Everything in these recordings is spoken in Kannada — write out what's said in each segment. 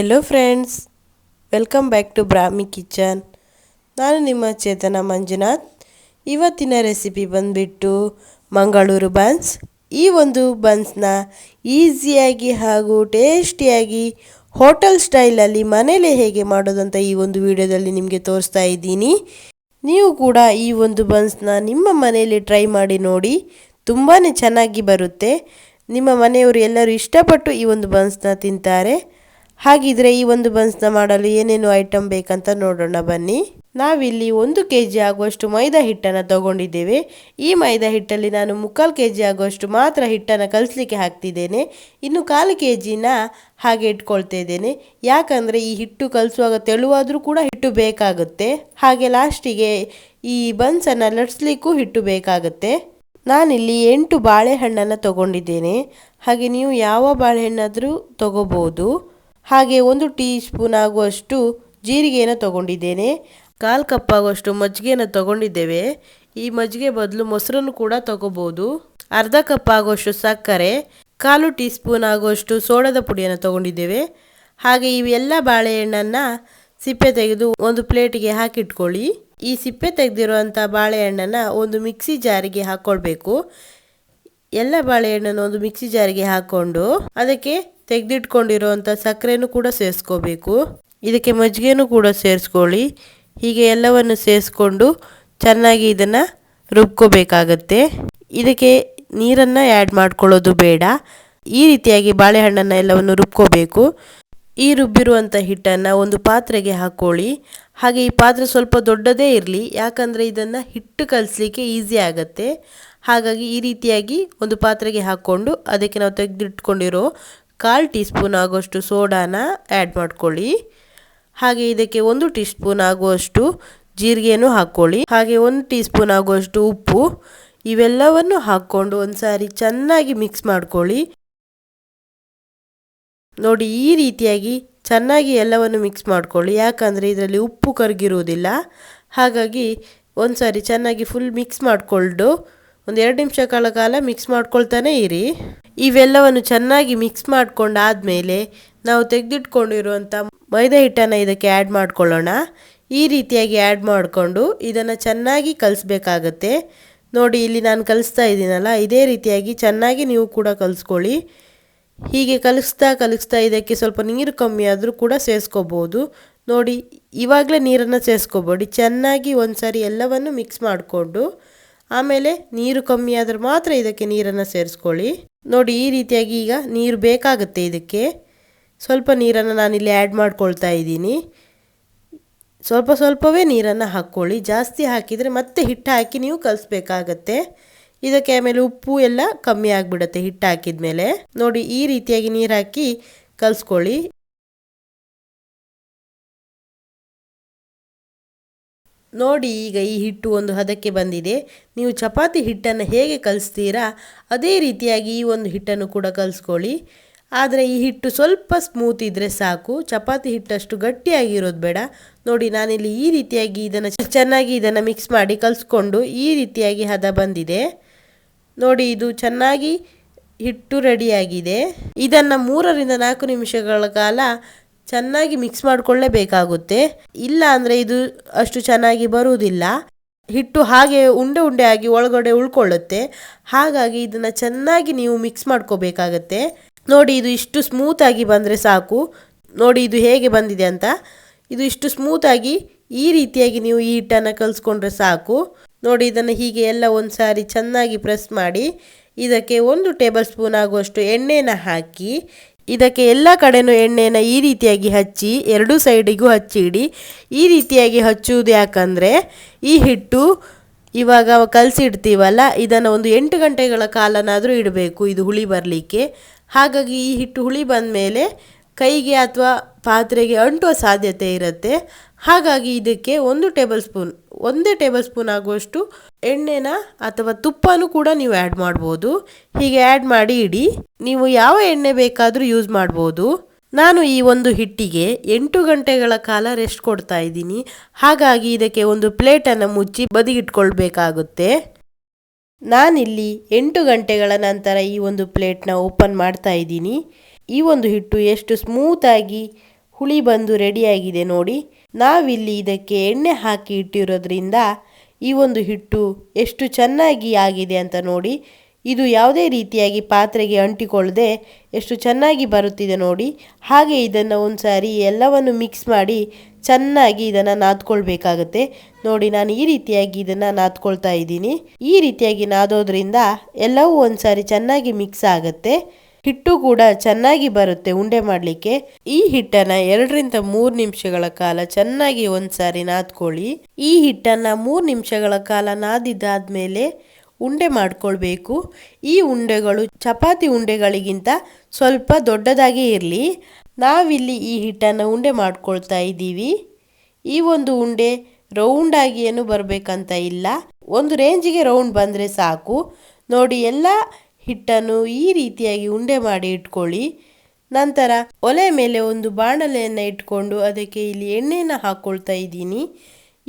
Hello friends, welcome back to Brahmi kitchen. ನಾನು ನಿಮ್ಮ ಚೇತನ ಮಂಜುನಾಥ್. ಇವತ್ತಿನ ರೆಸಿಪಿ ಬಂದುಬಿಟ್ಟು ಮಂಗಳೂರು ಬನ್ಸ್. ಈ ಒಂದು ಬನ್ಸ್ನ ಈಸಿಯಾಗಿ ಹಾಗೂ ಟೇಸ್ಟಿಯಾಗಿ ಹೋಟೆಲ್ ಸ್ಟೈಲಲ್ಲಿ ಮನೇಲಿ ಹೇಗೆ ಮಾಡೋದಂತ ಈ ಒಂದು ವಿಡಿಯೋದಲ್ಲಿ ನಿಮಗೆ ತೋರಿಸ್ತಾ ಇದ್ದೀನಿ. ನೀವು ಕೂಡ ಈ ಒಂದು ಬನ್ಸ್ನ ನಿಮ್ಮ ಮನೆಯಲ್ಲಿ ಟ್ರೈ ಮಾಡಿ ನೋಡಿ, ತುಂಬಾ ಚೆನ್ನಾಗಿ ಬರುತ್ತೆ. ನಿಮ್ಮ ಮನೆಯವರು ಎಲ್ಲರೂ ಇಷ್ಟಪಟ್ಟು ಈ ಒಂದು ಬನ್ಸ್ನ ತಿಂತಾರೆ. ಹಾಗಿದ್ರೆ ಈ ಒಂದು ಬನ್ಸ್ನ ಮಾಡಲು ಏನೇನು ಐಟಮ್ ಬೇಕಂತ ನೋಡೋಣ ಬನ್ನಿ. ನಾವಿಲ್ಲಿ 1 kg ಆಗುವಷ್ಟು ಮೈದಾ ಹಿಟ್ಟನ್ನು ತಗೊಂಡಿದ್ದೇವೆ. ಈ ಮೈದಾ ಹಿಟ್ಟಲ್ಲಿ ನಾನು 3/4 kg ಆಗುವಷ್ಟು ಮಾತ್ರ ಹಿಟ್ಟನ್ನು ಕಲಿಸ್ಲಿಕ್ಕೆ ಹಾಕ್ತಿದ್ದೇನೆ. ಇನ್ನು 1/4 kgನ ಹಾಗೆ ಇಟ್ಕೊಳ್ತಾ ಇದ್ದೇನೆ. ಯಾಕಂದರೆ ಈ ಹಿಟ್ಟು ಕಲಿಸುವಾಗ ತೆಳುವಾದರೂ ಕೂಡ ಹಿಟ್ಟು ಬೇಕಾಗುತ್ತೆ. ಹಾಗೆ ಲಾಸ್ಟಿಗೆ ಈ ಬನ್ಸನ್ನು ಲಟ್ಸ್ಲಿಕ್ಕೂ ಹಿಟ್ಟು ಬೇಕಾಗುತ್ತೆ. ನಾನಿಲ್ಲಿ 8 ಬಾಳೆಹಣ್ಣನ್ನು ತಗೊಂಡಿದ್ದೇನೆ. ಹಾಗೆ ನೀವು ಯಾವ ಬಾಳೆಹಣ್ಣಾದರೂ ತಗೋಬಹುದು. ಹಾಗೆ 1 ಟೀ ಸ್ಪೂನ್ ಆಗುವಷ್ಟು ಜೀರಿಗೆಯನ್ನು ತಗೊಂಡಿದ್ದೇನೆ. 1/4 ಕಪ್ ಆಗುವಷ್ಟು ಮಜ್ಜಿಗೆಯನ್ನು ತಗೊಂಡಿದ್ದೇವೆ. ಈ ಮಜ್ಜಿಗೆ ಬದಲು ಮೊಸರನ್ನು ಕೂಡ ತಗೋಬಹುದು. 1/2 ಕಪ್ ಆಗುವಷ್ಟು ಸಕ್ಕರೆ, 1/4 ಟೀ ಸ್ಪೂನ್ ಆಗುವಷ್ಟು ಸೋಡಾದ ಪುಡಿಯನ್ನು ತಗೊಂಡಿದ್ದೇವೆ. ಹಾಗೆ ಇವೆಲ್ಲ ಬಾಳೆಹಣ್ಣನ್ನು ಸಿಪ್ಪೆ ತೆಗೆದು ಒಂದು ಪ್ಲೇಟಿಗೆ ಹಾಕಿಟ್ಕೊಳ್ಳಿ. ಈ ಸಿಪ್ಪೆ ತೆಗೆದಿರುವಂಥ ಬಾಳೆಹಣ್ಣನ್ನು ಒಂದು ಮಿಕ್ಸಿ ಜಾರಿಗೆ ಹಾಕ್ಕೊಳ್ಬೇಕು. ಎಲ್ಲ ಬಾಳೆಹಣ್ಣನ್ನು ಒಂದು ಮಿಕ್ಸಿ ಜಾರಿಗೆ ಹಾಕ್ಕೊಂಡು ಅದಕ್ಕೆ ತೆಗೆದಿಟ್ಕೊಂಡಿರುವಂಥ ಸಕ್ಕರೆನೂ ಕೂಡ ಸೇರಿಸ್ಕೋಬೇಕು. ಇದಕ್ಕೆ ಮಜ್ಜಿಗೆನೂ ಕೂಡ ಸೇರಿಸ್ಕೊಳ್ಳಿ. ಹೀಗೆ ಎಲ್ಲವನ್ನು ಸೇರಿಸ್ಕೊಂಡು ಚೆನ್ನಾಗಿ ಇದನ್ನು ರುಬ್ಕೋಬೇಕಾಗತ್ತೆ. ಇದಕ್ಕೆ ನೀರನ್ನು ಆ್ಯಡ್ ಮಾಡ್ಕೊಳ್ಳೋದು ಬೇಡ. ಈ ರೀತಿಯಾಗಿ ಬಾಳೆಹಣ್ಣನ್ನು ಎಲ್ಲವನ್ನು ರುಬ್ಕೋಬೇಕು. ಈ ರುಬ್ಬಿರುವಂಥ ಹಿಟ್ಟನ್ನು ಒಂದು ಪಾತ್ರೆಗೆ ಹಾಕ್ಕೊಳ್ಳಿ. ಹಾಗೆ ಈ ಪಾತ್ರೆ ಸ್ವಲ್ಪ ದೊಡ್ಡದೇ ಇರಲಿ, ಯಾಕಂದರೆ ಇದನ್ನು ಹಿಟ್ಟು ಕಲಿಸ್ಲಿಕ್ಕೆ ಈಸಿ ಆಗುತ್ತೆ. ಹಾಗಾಗಿ ಈ ರೀತಿಯಾಗಿ ಒಂದು ಪಾತ್ರೆಗೆ ಹಾಕ್ಕೊಂಡು ಅದಕ್ಕೆ ನಾವು ತೆಗೆದಿಟ್ಕೊಂಡಿರೋ 1/4 ಟೀ ಸ್ಪೂನ್ ಆಗುವಷ್ಟು ಸೋಡಾನ ಆ್ಯಡ್ ಮಾಡ್ಕೊಳ್ಳಿ. ಹಾಗೆ ಇದಕ್ಕೆ 1 ಟೀ ಸ್ಪೂನ್ ಆಗುವಷ್ಟು ಜೀರಿಗೆನೂ ಹಾಕ್ಕೊಳ್ಳಿ. ಹಾಗೆ 1 ಟೀ ಸ್ಪೂನ್ ಆಗುವಷ್ಟು ಉಪ್ಪು. ಇವೆಲ್ಲವನ್ನು ಹಾಕ್ಕೊಂಡು ಒಂದು ಸಾರಿ ಚೆನ್ನಾಗಿ ಮಿಕ್ಸ್ ಮಾಡ್ಕೊಳ್ಳಿ. ನೋಡಿ, ಈ ರೀತಿಯಾಗಿ ಚೆನ್ನಾಗಿ ಎಲ್ಲವನ್ನು ಮಿಕ್ಸ್ ಮಾಡ್ಕೊಳ್ಳಿ. ಯಾಕಂದರೆ ಇದರಲ್ಲಿ ಉಪ್ಪು ಕರಗಿರುವುದಿಲ್ಲ. ಹಾಗಾಗಿ ಒಂದು ಸಾರಿ ಚೆನ್ನಾಗಿ ಫುಲ್ ಮಿಕ್ಸ್ ಮಾಡಿಕೊಂಡು ಒಂದು 2 ನಿಮಿಷಗಳ ಕಾಲ ಮಿಕ್ಸ್ ಮಾಡ್ಕೊಳ್ತಾನೆ ಇರಿ. ಇವೆಲ್ಲವನ್ನು ಚೆನ್ನಾಗಿ ಮಿಕ್ಸ್ ಮಾಡ್ಕೊಂಡಾದಮೇಲೆ ನಾವು ತೆಗೆದಿಟ್ಕೊಂಡಿರುವಂಥ ಮೈದಾ ಹಿಟ್ಟನ್ನು ಇದಕ್ಕೆ ಆ್ಯಡ್ ಮಾಡ್ಕೊಳ್ಳೋಣ. ಈ ರೀತಿಯಾಗಿ ಆ್ಯಡ್ ಮಾಡಿಕೊಂಡು ಇದನ್ನು ಚೆನ್ನಾಗಿ ಕಲಿಸ್ಬೇಕಾಗತ್ತೆ. ನೋಡಿ, ಇಲ್ಲಿ ನಾನು ಕಲಿಸ್ತಾ ಇದ್ದೀನಲ್ಲ, ಇದೇ ರೀತಿಯಾಗಿ ಚೆನ್ನಾಗಿ ನೀವು ಕೂಡ ಕಲಿಸ್ಕೊಳ್ಳಿ. ಹೀಗೆ ಕಲಿಸ್ತಾ ಇದಕ್ಕೆ ಸ್ವಲ್ಪ ನೀರು ಕಮ್ಮಿ ಆದರೂ ಕೂಡ ಸೇರಿಸ್ಕೋಬೋದು. ನೋಡಿ, ಇವಾಗಲೇ ನೀರನ್ನು ಸೇರಿಸ್ಕೋಬೇಡಿ. ಚೆನ್ನಾಗಿ ಒಂದು ಸಾರಿ ಎಲ್ಲವನ್ನು ಮಿಕ್ಸ್ ಮಾಡಿಕೊಂಡು ಆಮೇಲೆ ನೀರು ಕಮ್ಮಿ ಆದರೆ ಮಾತ್ರ ಇದಕ್ಕೆ ನೀರನ್ನು ಸೇರಿಸ್ಕೊಳ್ಳಿ. ನೋಡಿ, ಈ ರೀತಿಯಾಗಿ ಈಗ ನೀರು ಬೇಕಾಗುತ್ತೆ. ಇದಕ್ಕೆ ಸ್ವಲ್ಪ ನೀರನ್ನು ನಾನಿಲ್ಲಿ ಆ್ಯಡ್ ಮಾಡ್ಕೊಳ್ತಾ ಇದ್ದೀನಿ. ಸ್ವಲ್ಪವೇ ನೀರನ್ನು ಹಾಕ್ಕೊಳ್ಳಿ. ಜಾಸ್ತಿ ಹಾಕಿದರೆ ಮತ್ತೆ ಹಿಟ್ಟು ಹಾಕಿ ನೀವು ಕಲಿಸ್ಬೇಕಾಗತ್ತೆ. ಇದಕ್ಕೆ ಆಮೇಲೆ ಉಪ್ಪು ಎಲ್ಲ ಕಮ್ಮಿ ಆಗಿಬಿಡುತ್ತೆ ಹಿಟ್ಟು ಹಾಕಿದ ಮೇಲೆ. ನೋಡಿ, ಈ ರೀತಿಯಾಗಿ ನೀರು ಹಾಕಿ ಕಲಿಸ್ಕೊಳ್ಳಿ. ನೋಡಿ, ಈಗ ಈ ಹಿಟ್ಟು ಒಂದು ಹದಕ್ಕೆ ಬಂದಿದೆ. ನೀವು ಚಪಾತಿ ಹಿಟ್ಟನ್ನು ಹೇಗೆ ಕಲಿಸ್ತೀರಾ ಅದೇ ರೀತಿಯಾಗಿ ಈ ಒಂದು ಹಿಟ್ಟನ್ನು ಕೂಡ ಕಲಿಸ್ಕೊಳ್ಳಿ. ಆದರೆ ಈ ಹಿಟ್ಟು ಸ್ವಲ್ಪ ಸ್ಮೂತ್ ಇದ್ದರೆ ಸಾಕು, ಚಪಾತಿ ಹಿಟ್ಟಷ್ಟು ಗಟ್ಟಿಯಾಗಿರೋದು ಬೇಡ. ನೋಡಿ, ನಾನಿಲ್ಲಿ ಈ ರೀತಿಯಾಗಿ ಚೆನ್ನಾಗಿ ಇದನ್ನು ಮಿಕ್ಸ್ ಮಾಡಿ ಕಲಿಸ್ಕೊಂಡು ಈ ರೀತಿಯಾಗಿ ಹದ ಬಂದಿದೆ. ನೋಡಿ, ಇದು ಚೆನ್ನಾಗಿ ಹಿಟ್ಟು ರೆಡಿಯಾಗಿದೆ. ಇದನ್ನು 3 ರಿಂದ 4 ನಿಮಿಷಗಳ ಕಾಲ ಚೆನ್ನಾಗಿ ಮಿಕ್ಸ್ ಮಾಡಿಕೊಳ್ಳೇಬೇಕಾಗುತ್ತೆ. ಇಲ್ಲ ಅಂದರೆ ಇದು ಅಷ್ಟು ಚೆನ್ನಾಗಿ ಬರುವುದಿಲ್ಲ. ಹಿಟ್ಟು ಹಾಗೆ ಉಂಡೆ ಆಗಿ ಒಳಗಡೆ ಉಳ್ಕೊಳ್ಳುತ್ತೆ. ಹಾಗಾಗಿ ಇದನ್ನು ಚೆನ್ನಾಗಿ ನೀವು ಮಿಕ್ಸ್ ಮಾಡ್ಕೋಬೇಕಾಗತ್ತೆ. ನೋಡಿ, ಇದು ಇಷ್ಟು ಸ್ಮೂತಾಗಿ ಬಂದರೆ ಸಾಕು. ನೋಡಿ, ಇದು ಹೇಗೆ ಬಂದಿದೆ ಅಂತ. ಇದು ಇಷ್ಟು ಸ್ಮೂತಾಗಿ ಈ ರೀತಿಯಾಗಿ ನೀವು ಈ ಹಿಟ್ಟನ್ನು ಕಲಿಸ್ಕೊಂಡ್ರೆ ಸಾಕು. ನೋಡಿ, ಇದನ್ನು ಹೀಗೆ ಎಲ್ಲ ಒಂದು ಸಾರಿ ಚೆನ್ನಾಗಿ ಪ್ರೆಸ್ ಮಾಡಿ ಇದಕ್ಕೆ 1 ಟೇಬಲ್ ಸ್ಪೂನ್ ಆಗುವಷ್ಟು ಎಣ್ಣೆನ ಹಾಕಿ ಇದಕ್ಕೆ ಎಲ್ಲ ಕಡೆನೂ ಎಣ್ಣೆನ ಈ ರೀತಿಯಾಗಿ ಹಚ್ಚಿ 2 ಸೈಡಿಗೂ ಹಚ್ಚಿಡಿ. ಈ ರೀತಿಯಾಗಿ ಹಚ್ಚುವುದು ಯಾಕಂದರೆ ಈ ಹಿಟ್ಟು ಇವಾಗ ಕಲಸಿಡ್ತೀವಲ್ಲ, ಇದನ್ನು ಒಂದು 8 ಗಂಟೆಗಳ ಕಾಲನಾದರೂ ಇಡಬೇಕು ಇದು ಹುಳಿ ಬರಲಿಕ್ಕೆ. ಹಾಗಾಗಿ ಈ ಹಿಟ್ಟು ಹುಳಿ ಬಂದ ಮೇಲೆ ಕೈಗೆ ಅಥವಾ ಪಾತ್ರೆಗೆ ಅಂಟುವ ಸಾಧ್ಯತೆ ಇರುತ್ತೆ. ಹಾಗಾಗಿ ಇದಕ್ಕೆ 1 ಟೇಬಲ್ ಸ್ಪೂನ್ ಆಗುವಷ್ಟು ಎಣ್ಣೆನ ಅಥವಾ ತುಪ್ಪನೂ ಕೂಡ ನೀವು ಆ್ಯಡ್ ಮಾಡ್ಬೋದು. ಹೀಗೆ ಆ್ಯಡ್ ಮಾಡಿ ಇಡಿ. ನೀವು ಯಾವ ಎಣ್ಣೆ ಬೇಕಾದರೂ ಯೂಸ್ ಮಾಡ್ಬೋದು. ನಾನು ಈ ಒಂದು ಹಿಟ್ಟಿಗೆ 8 ಗಂಟೆಗಳ ಕಾಲ ರೆಸ್ಟ್ ಕೊಡ್ತಾ ಇದ್ದೀನಿ. ಹಾಗಾಗಿ ಇದಕ್ಕೆ ಒಂದು ಪ್ಲೇಟನ್ನು ಮುಚ್ಚಿ ಬದಿಗಿಟ್ಕೊಳ್ಬೇಕಾಗುತ್ತೆ. ನಾನಿಲ್ಲಿ 8 ಗಂಟೆಗಳ ನಂತರ ಈ ಒಂದು ಪ್ಲೇಟ್ನ ಓಪನ್ ಮಾಡ್ತಾ ಇದ್ದೀನಿ. ಈ ಒಂದು ಹಿಟ್ಟು ಎಷ್ಟು ಸ್ಮೂತಾಗಿ ಹುಳಿ ಬಂದು ರೆಡಿಯಾಗಿದೆ ನೋಡಿ. ನಾವಿಲ್ಲಿ ಇದಕ್ಕೆ ಎಣ್ಣೆ ಹಾಕಿ ಇಟ್ಟಿರೋದ್ರಿಂದ ಈ ಒಂದು ಹಿಟ್ಟು ಎಷ್ಟು ಚೆನ್ನಾಗಿ ಆಗಿದೆ ಅಂತ ನೋಡಿ. ಇದು ಯಾವುದೇ ರೀತಿಯಾಗಿ ಪಾತ್ರೆಗೆ ಅಂಟಿಕೊಳ್ಳದೆ ಎಷ್ಟು ಚೆನ್ನಾಗಿ ಬರುತ್ತಿದೆ ನೋಡಿ. ಹಾಗೆ ಇದನ್ನು ಒಂದು ಸಾರಿ ಎಲ್ಲವನ್ನು ಮಿಕ್ಸ್ ಮಾಡಿ ಚೆನ್ನಾಗಿ ಇದನ್ನು ನಾದ್ಕೊಳ್ಬೇಕಾಗತ್ತೆ ನೋಡಿ. ನಾನು ಈ ರೀತಿಯಾಗಿ ಇದನ್ನು ನಾದ್ಕೊಳ್ತಾ ಇದ್ದೀನಿ. ಈ ರೀತಿಯಾಗಿ ನಾದೋದ್ರಿಂದ ಎಲ್ಲವೂ ಒಂದು ಸಾರಿ ಚೆನ್ನಾಗಿ ಮಿಕ್ಸ್ ಆಗುತ್ತೆ. ಹಿಟ್ಟು ಕೂಡ ಚೆನ್ನಾಗಿ ಬರುತ್ತೆ ಉಂಡೆ ಮಾಡಲಿಕ್ಕೆ. ಈ ಹಿಟ್ಟನ್ನು 2-3 ನಿಮಿಷಗಳ ಕಾಲ ಚೆನ್ನಾಗಿ ಒಂದ್ಸಾರಿ ನಾದ್ಕೊಳ್ಳಿ. ಈ ಹಿಟ್ಟನ್ನು 3 ನಿಮಿಷಗಳ ಕಾಲ ನಾದಿದ್ದಾದ್ಮೇಲೆ ಉಂಡೆ ಮಾಡ್ಕೊಳ್ಬೇಕು. ಈ ಉಂಡೆಗಳು ಚಪಾತಿ ಉಂಡೆಗಳಿಗಿಂತ ಸ್ವಲ್ಪ ದೊಡ್ಡದಾಗಿ ಇರಲಿ. ನಾವಿಲ್ಲಿ ಈ ಹಿಟ್ಟನ್ನು ಉಂಡೆ ಮಾಡ್ಕೊಳ್ತಾ ಇದ್ದೀವಿ. ಈ ಒಂದು ಉಂಡೆ ರೌಂಡ್ ಆಗಿ ಏನು ಬರಬೇಕಂತ ಇಲ್ಲ, ಒಂದು ರೇಂಜಿಗೆ ರೌಂಡ್ ಬಂದರೆ ಸಾಕು ನೋಡಿ. ಎಲ್ಲ ಹಿಟ್ಟನ್ನು ಈ ರೀತಿಯಾಗಿ ಉಂಡೆ ಮಾಡಿ ಇಟ್ಕೊಳ್ಳಿ. ನಂತರ ಒಲೆ ಮೇಲೆ ಒಂದು ಬಾಣಲೆಯನ್ನು ಇಟ್ಕೊಂಡು ಅದಕ್ಕೆ ಇಲ್ಲಿ ಎಣ್ಣೆಯನ್ನು ಹಾಕ್ಕೊಳ್ತಾ ಇದ್ದೀನಿ.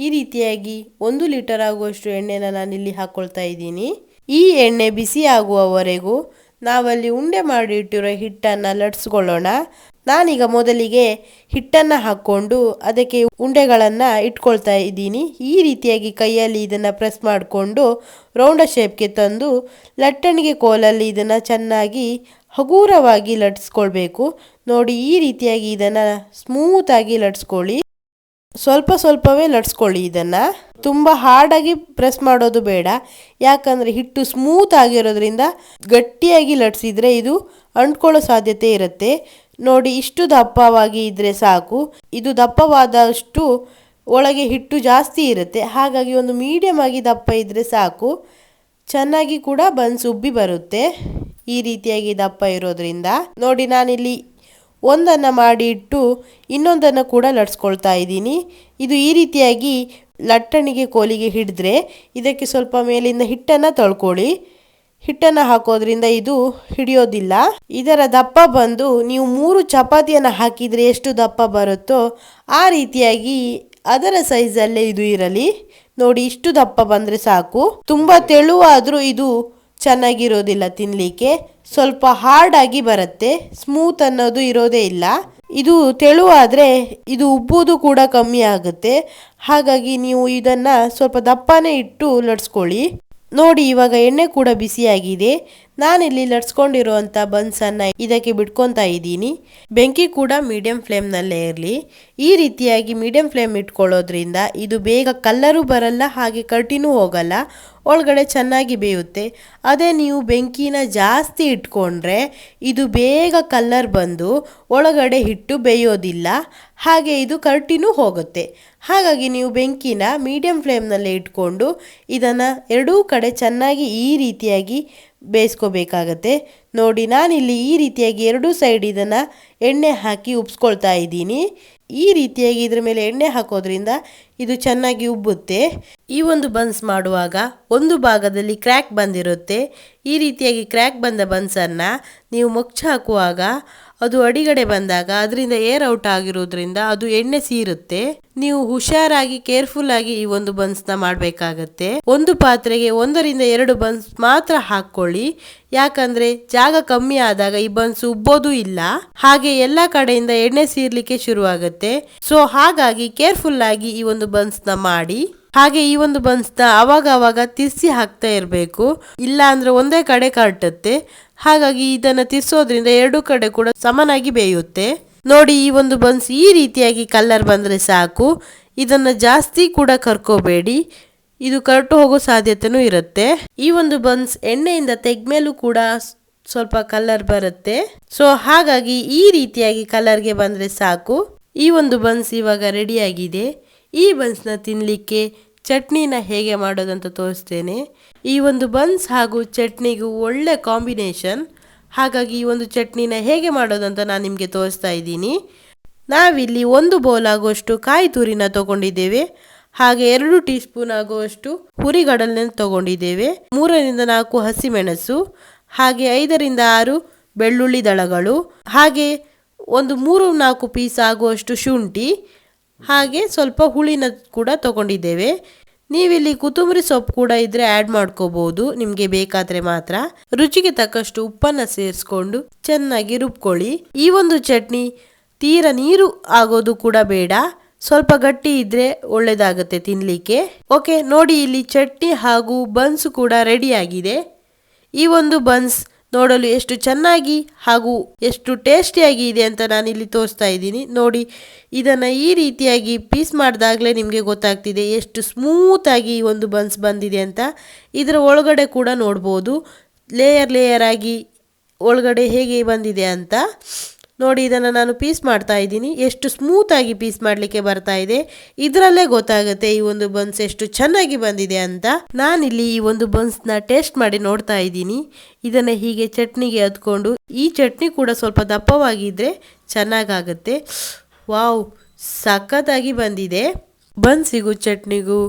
ಈ ರೀತಿಯಾಗಿ 1 ಲೀಟರ್ ಆಗುವಷ್ಟು ಎಣ್ಣೆನ ನಾನಿಲ್ಲಿ ಹಾಕ್ಕೊಳ್ತಾ ಇದ್ದೀನಿ. ಈ ಎಣ್ಣೆ ಬಿಸಿ ಆಗುವವರೆಗೂ ನಾವಲ್ಲಿ ಉಂಡೆ ಮಾಡಿ ಇಟ್ಟಿರೋ ಹಿಟ್ಟನ್ನು ಲಟ್ಸ್ಕೊಳ್ಳೋಣ. ನಾನೀಗ ಮೊದಲಿಗೆ ಹಿಟ್ಟನ್ನು ಹಾಕ್ಕೊಂಡು ಅದಕ್ಕೆ ಉಂಡೆಗಳನ್ನು ಇಟ್ಕೊಳ್ತಾ ಇದ್ದೀನಿ. ಈ ರೀತಿಯಾಗಿ ಕೈಯಲ್ಲಿ ಇದನ್ನು ಪ್ರೆಸ್ ಮಾಡಿಕೊಂಡು ರೌಂಡ ಶೇಪ್ಗೆ ತಂದು ಲಟ್ಟಣಿಗೆ ಕೋಲಲ್ಲಿ ಇದನ್ನು ಚೆನ್ನಾಗಿ ಹಗುರವಾಗಿ ಲಟ್ಸ್ಕೊಳ್ಬೇಕು ನೋಡಿ. ಈ ರೀತಿಯಾಗಿ ಇದನ್ನು ಸ್ಮೂತಾಗಿ ಲಟ್ಸ್ಕೊಳ್ಳಿ. ಸ್ವಲ್ಪ ಸ್ವಲ್ಪವೇ ಲಟ್ಸ್ಕೊಳ್ಳಿ. ಇದನ್ನು ತುಂಬ ಹಾರ್ಡಾಗಿ ಪ್ರೆಸ್ ಮಾಡೋದು ಬೇಡ, ಯಾಕಂದರೆ ಹಿಟ್ಟು ಸ್ಮೂತ್ ಆಗಿರೋದ್ರಿಂದ ಗಟ್ಟಿಯಾಗಿ ಲಟ್ಸಿದ್ರೆ ಇದು ಅಂಟ್ಕೊಳ್ಳೋ ಸಾಧ್ಯತೆ ಇರುತ್ತೆ ನೋಡಿ. ಇಷ್ಟು ದಪ್ಪವಾಗಿ ಇದ್ದರೆ ಸಾಕು. ಇದು ದಪ್ಪವಾದಷ್ಟು ಒಳಗೆ ಹಿಟ್ಟು ಜಾಸ್ತಿ ಇರುತ್ತೆ, ಹಾಗಾಗಿ ಒಂದು ಮೀಡಿಯಮ್ ಆಗಿ ದಪ್ಪ ಇದ್ದರೆ ಸಾಕು. ಚೆನ್ನಾಗಿ ಕೂಡ ಬನ್ಸ್ ಉಬ್ಬಿ ಬರುತ್ತೆ ಈ ರೀತಿಯಾಗಿ ದಪ್ಪ ಇರೋದ್ರಿಂದ ನೋಡಿ. ನಾನಿಲ್ಲಿ ಒಂದನ್ನು ಮಾಡಿ ಇಟ್ಟು ಇನ್ನೊಂದನ್ನು ಕೂಡ ಲಟ್ಸ್ಕೊಳ್ತಾ ಇದ್ದೀನಿ. ಇದು ಈ ರೀತಿಯಾಗಿ ಲಟ್ಟಣಿಗೆ ಕೋಲಿಗೆ ಹಿಡಿದ್ರೆ ಇದಕ್ಕೆ ಸ್ವಲ್ಪ ಮೇಲಿಂದ ಹಿಟ್ಟನ್ನು ತೊಳ್ಕೊಳ್ಳಿ. ಹಿಟ್ಟನ್ನು ಹಾಕೋದ್ರಿಂದ ಇದು ಹಿಡಿಯೋದಿಲ್ಲ. ಇದರ ದಪ್ಪ ಬಂದು ನೀವು 3 ಚಪಾತಿಯನ್ನು ಹಾಕಿದರೆ ಎಷ್ಟು ದಪ್ಪ ಬರುತ್ತೋ ಆ ರೀತಿಯಾಗಿ ಅದರ ಸೈಜಲ್ಲೇ ಇದು ಇರಲಿ ನೋಡಿ. ಇಷ್ಟು ದಪ್ಪ ಬಂದರೆ ಸಾಕು. ತುಂಬ ತೆಳುವಾದರೂ ಇದು ಚೆನ್ನಾಗಿರೋದಿಲ್ಲ ತಿನ್ನಲಿಕ್ಕೆ, ಸ್ವಲ್ಪ ಹಾರ್ಡ್ ಆಗಿ ಬರುತ್ತೆ, ಸ್ಮೂತ್ ಅನ್ನೋದು ಇರೋದೇ ಇಲ್ಲ. ಇದು ತೆಳುವಾದರೆ ಇದು ಉಬ್ಬುವುದು ಕೂಡ ಕಮ್ಮಿ ಆಗುತ್ತೆ. ಹಾಗಾಗಿ ನೀವು ಇದನ್ನು ಸ್ವಲ್ಪ ದಪ್ಪನೇ ಇಟ್ಟು ಲಟ್ಸ್ಕೊಳ್ಳಿ ನೋಡಿ. ಇವಾಗ ಎಣ್ಣೆ ಕೂಡ ಬಿಸಿಯಾಗಿದೆ. ನಾನಿಲ್ಲಿ ಲಟ್ಸ್ಕೊಂಡಿರುವಂಥ ಬನ್ಸನ್ನು ಇದಕ್ಕೆ ಬಿಟ್ಕೊತಾ ಇದ್ದೀನಿ. ಬೆಂಕಿ ಕೂಡ ಮೀಡಿಯಂ ಫ್ಲೇಮ್ನಲ್ಲೇ ಇರಲಿ. ಈ ರೀತಿಯಾಗಿ ಮೀಡಿಯಂ ಫ್ಲೇಮ್ ಇಟ್ಕೊಳ್ಳೋದ್ರಿಂದ ಇದು ಬೇಗ ಕಲ್ಲರು ಬರಲ್ಲ, ಹಾಗೆ ಕಟ್ಟಿನೂ ಹೋಗಲ್ಲ, ಒಳಗಡೆ ಚೆನ್ನಾಗಿ ಬೇಯುತ್ತೆ. ಅದೇ ನೀವು ಬೆಂಕಿನ ಜಾಸ್ತಿ ಇಟ್ಕೊಂಡ್ರೆ ಇದು ಬೇಗ ಕಲ್ಲರ್ ಬಂದು ಒಳಗಡೆ ಹಿಟ್ಟು ಬೇಯೋದಿಲ್ಲ, ಹಾಗೆ ಇದು ಕಟ್ಟಿನೂ ಹೋಗುತ್ತೆ. ಹಾಗಾಗಿ ನೀವು ಬೆಂಕಿನ ಮೀಡಿಯಂ ಫ್ಲೇಮ್ನಲ್ಲೇ ಇಟ್ಕೊಂಡು ಇದನ್ನು ಎರಡೂ ಕಡೆ ಚೆನ್ನಾಗಿ ಈ ರೀತಿಯಾಗಿ ಬೇಯಿಸ್ಕೋಬೇಕಾಗತ್ತೆ ನೋಡಿ. ನಾನಿಲ್ಲಿ ಈ ರೀತಿಯಾಗಿ ಎರಡೂ ಸೈಡ್ ಇದನ್ನು ಎಣ್ಣೆ ಹಾಕಿ ಉಬ್ಸ್ಕೊಳ್ತಾ ಇದ್ದೀನಿ. ಈ ರೀತಿಯಾಗಿ ಇದ್ರ ಮೇಲೆ ಎಣ್ಣೆ ಹಾಕೋದ್ರಿಂದ ಇದು ಚೆನ್ನಾಗಿ ಉಬ್ಬುತ್ತೆ. ಈ ಒಂದು ಬನ್ಸ್ ಮಾಡುವಾಗ ಒಂದು ಭಾಗದಲ್ಲಿ ಕ್ರ್ಯಾಕ್ ಬಂದಿರುತ್ತೆ. ಈ ರೀತಿಯಾಗಿ ಕ್ರ್ಯಾಕ್ ಬಂದ ಬನ್ಸನ್ನು ನೀವು ಮುಚ್ಚ ಹಾಕುವಾಗ ಅದು ಅಡಿಗಡೆ ಬಂದಾಗ ಅದರಿಂದ ಏರ್ ಔಟ್ ಆಗಿರೋದ್ರಿಂದ ಅದು ಎಣ್ಣೆ ಸೀರುತ್ತೆ. ನೀವು ಹುಷಾರಾಗಿ ಕೇರ್ಫುಲ್ ಆಗಿ ಈ ಒಂದು ಬನ್ಸ್ನ ಮಾಡಬೇಕಾಗತ್ತೆ. ಒಂದು ಪಾತ್ರೆಗೆ 1-2 ಬನ್ಸ್ ಮಾತ್ರ ಹಾಕ್ಕೊಳ್ಳಿ, ಯಾಕಂದ್ರೆ ಜಾಗ ಕಮ್ಮಿ ಆದಾಗ ಈ ಬನ್ಸ್ ಉಬ್ಬೋದು ಇಲ್ಲ, ಹಾಗೆ ಎಲ್ಲ ಕಡೆಯಿಂದ ಎಣ್ಣೆ ಸೀರ್ಲಿಕ್ಕೆ ಶುರುವಾಗುತ್ತೆ. ಸೊ ಹಾಗಾಗಿ ಕೇರ್ಫುಲ್ ಆಗಿ ಈ ಒಂದು ಬನ್ಸ್ನ ಮಾಡಿ. ಹಾಗೆ ಈ ಒಂದು ಬನ್ಸ್ನ ಅವಾಗ ತಿರ್ಸಿ ಹಾಕ್ತಾ ಇರಬೇಕು, ಇಲ್ಲ ಅಂದ್ರೆ ಒಂದೇ ಕಡೆ ಕಟ್ಟುತ್ತೆ. ಹಾಗಾಗಿ ಇದನ್ನು ತಿರ್ಸೋದ್ರಿಂದ ಎರಡೂ ಕಡೆ ಕೂಡ ಸಮನಾಗಿ ಬೇಯುತ್ತೆ ನೋಡಿ. ಈ ಒಂದು ಬನ್ಸ್ ಈ ರೀತಿಯಾಗಿ ಕಲರ್ ಬಂದರೆ ಸಾಕು. ಇದನ್ನು ಜಾಸ್ತಿ ಕೂಡ ಕರ್ಕೋಬೇಡಿ, ಇದು ಕರ್ಟು ಹೋಗೋ ಸಾಧ್ಯತೆನೂ ಇರುತ್ತೆ. ಈ ಒಂದು ಬನ್ಸ್ ಎಣ್ಣೆಯಿಂದ ತೆಗ್ಮೇಲೂ ಕೂಡ ಸ್ವಲ್ಪ ಕಲರ್ ಬರುತ್ತೆ. ಸೊ ಹಾಗಾಗಿ ಈ ರೀತಿಯಾಗಿ ಕಲರ್ಗೆ ಬಂದರೆ ಸಾಕು. ಈ ಒಂದು ಬನ್ಸ್ ಇವಾಗ ರೆಡಿಯಾಗಿದೆ. ಈ ಬನ್ಸ್ನ ತಿನ್ನಲಿಕ್ಕೆ ಚಟ್ನಿನ ಹೇಗೆ ಮಾಡೋದಂತ ತೋರಿಸ್ತೇನೆ. ಈ ಒಂದು ಬನ್ಸ್ ಹಾಗೂ ಚಟ್ನಿಗೂ ಒಳ್ಳೆ ಕಾಂಬಿನೇಷನ್. ಹಾಗಾಗಿ ಈ ಒಂದು ಚಟ್ನಿನ ಹೇಗೆ ಮಾಡೋದಂತ ನಾನು ನಿಮಗೆ ತೋರಿಸ್ತಾ ಇದ್ದೀನಿ. ನಾವಿಲ್ಲಿ 1 ಬೌಲ್ ಆಗುವಷ್ಟು ಕಾಯಿ ತುರಿನ ತಗೊಂಡಿದ್ದೇವೆ. ಹಾಗೆ 2 ಟೀ ಸ್ಪೂನ್ ಆಗುವಷ್ಟು ಹುರಿಗಡಲೆನ ತಗೊಂಡಿದ್ದೇವೆ. 3-4 ಹಸಿಮೆಣಸು, ಹಾಗೆ 5-6 ಬೆಳ್ಳುಳ್ಳಿ ದಳಗಳು, ಹಾಗೆ ಒಂದು 3-4 ಪೀಸ್ ಆಗುವಷ್ಟು ಶುಂಠಿ, ಹಾಗೆ ಸ್ವಲ್ಪ ಹುಳಿನ ಕೂಡ ತಗೊಂಡಿದ್ದೇವೆ. ನೀವಿಲ್ಲಿ ಕೊತ್ತಂಬರಿ ಸೊಪ್ಪು ಕೂಡ ಇದ್ರೆ ಆ್ಯಡ್ ಮಾಡ್ಕೋಬಹುದು, ನಿಮಗೆ ಬೇಕಾದರೆ ಮಾತ್ರ. ರುಚಿಗೆ ತಕ್ಕಷ್ಟು ಉಪ್ಪನ್ನು ಸೇರಿಸ್ಕೊಂಡು ಚೆನ್ನಾಗಿ ರುಬ್ಕೊಳ್ಳಿ. ಈ ಒಂದು ಚಟ್ನಿ ತೀರಾ ನೀರು ಆಗೋದು ಕೂಡ ಬೇಡ, ಸ್ವಲ್ಪ ಗಟ್ಟಿ ಇದ್ರೆ ಒಳ್ಳೆಯದಾಗುತ್ತೆ ತಿನ್ನಲಿಕ್ಕೆ. ಓಕೆ ನೋಡಿ, ಇಲ್ಲಿ ಚಟ್ನಿ ಹಾಗೂ ಬನ್ಸ್ ಕೂಡ ರೆಡಿಯಾಗಿದೆ. ಈ ಒಂದು ಬನ್ಸ್ ನೋಡಲು ಎಷ್ಟು ಚೆನ್ನಾಗಿ ಹಾಗೂ ಎಷ್ಟು ಟೇಸ್ಟಿಯಾಗಿ ಇದೆ ಅಂತ ನಾನಿಲ್ಲಿ ತೋರಿಸ್ತಾ ಇದ್ದೀನಿ. ನೋಡಿ, ಇದನ್ನು ಈ ರೀತಿಯಾಗಿ ಪೀಸ್ ಮಾಡಿದಾಗಲೇ ನಿಮಗೆ ಗೊತ್ತಾಗ್ತಿದೆ ಎಷ್ಟು ಸ್ಮೂತಾಗಿ ಈ ಒಂದು ಬನ್ಸ್ ಬಂದಿದೆ ಅಂತ. ಇದರ ಒಳಗಡೆ ಕೂಡ ನೋಡ್ಬೋದು ಲೇಯರ್ ಲೇಯರ್ ಆಗಿ ಒಳಗಡೆ ಹೇಗೆ ಬಂದಿದೆ ಅಂತ. ನೋಡಿ, ಇದನ್ನು ನಾನು ಪೀಸ್ ಮಾಡ್ತಾ ಇದ್ದೀನಿ. ಎಷ್ಟು ಸ್ಮೂತಾಗಿ ಪೀಸ್ ಮಾಡಲಿಕ್ಕೆ ಬರ್ತಾ ಇದೆ, ಇದರಲ್ಲೇ ಗೊತ್ತಾಗುತ್ತೆ ಈ ಒಂದು ಬನ್ಸ್ ಎಷ್ಟು ಚೆನ್ನಾಗಿ ಬಂದಿದೆ ಅಂತ. ನಾನಿಲ್ಲಿ ಈ ಒಂದು ಬನ್ಸ್ನ ಟೇಸ್ಟ್ ಮಾಡಿ ನೋಡ್ತಾ ಇದ್ದೀನಿ. ಇದನ್ನು ಹೀಗೆ ಚಟ್ನಿಗೆ ಹತ್ಕೊಂಡು, ಈ ಚಟ್ನಿ ಕೂಡ ಸ್ವಲ್ಪ ದಪ್ಪವಾಗಿದ್ದರೆ ಚೆನ್ನಾಗಾಗುತ್ತೆ. ವಾವ್, ಸಖತ್ತಾಗಿ ಬಂದಿದೆ. ಬನ್ಸಿಗೂ ಚಟ್ನಿಗೂ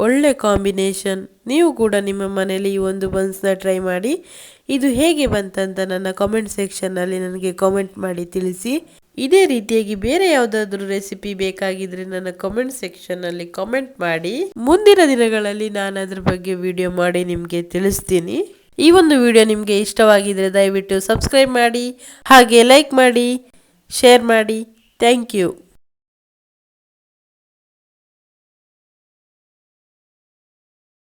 ಒಳ್ಳೆ ಕಾಂಬಿನೇಷನ್. ನೀವು ಕೂಡ ನಿಮ್ಮ ಮನೇಲಿ ಈ ಒಂದು ಬನ್ಸ್ನ ಟ್ರೈ ಮಾಡಿ. ಇದು ಹೇಗೆ ಬಂತಂತ ನನ್ನ ಕಾಮೆಂಟ್ ಸೆಕ್ಷನ್ನಲ್ಲಿ ನನಗೆ ಕಾಮೆಂಟ್ ಮಾಡಿ ತಿಳಿಸಿ. ಇದೇ ರೀತಿಯಾಗಿ ಬೇರೆ ಯಾವುದಾದ್ರೂ ರೆಸಿಪಿ ಬೇಕಾಗಿದ್ರೆ ನನ್ನ ಕಾಮೆಂಟ್ ಸೆಕ್ಷನ್ನಲ್ಲಿ ಕಾಮೆಂಟ್ ಮಾಡಿ. ಮುಂದಿನ ದಿನಗಳಲ್ಲಿ ನಾನು ಅದ್ರ ಬಗ್ಗೆ ವಿಡಿಯೋ ಮಾಡಿ ನಿಮಗೆ ತಿಳಿಸ್ತೀನಿ. ಈ ಒಂದು ವಿಡಿಯೋ ನಿಮಗೆ ಇಷ್ಟವಾಗಿದ್ರೆ ದಯವಿಟ್ಟು ಸಬ್ಸ್ಕ್ರೈಬ್ ಮಾಡಿ, ಹಾಗೆ ಲೈಕ್ ಮಾಡಿ, ಶೇರ್ ಮಾಡಿ. Thank you.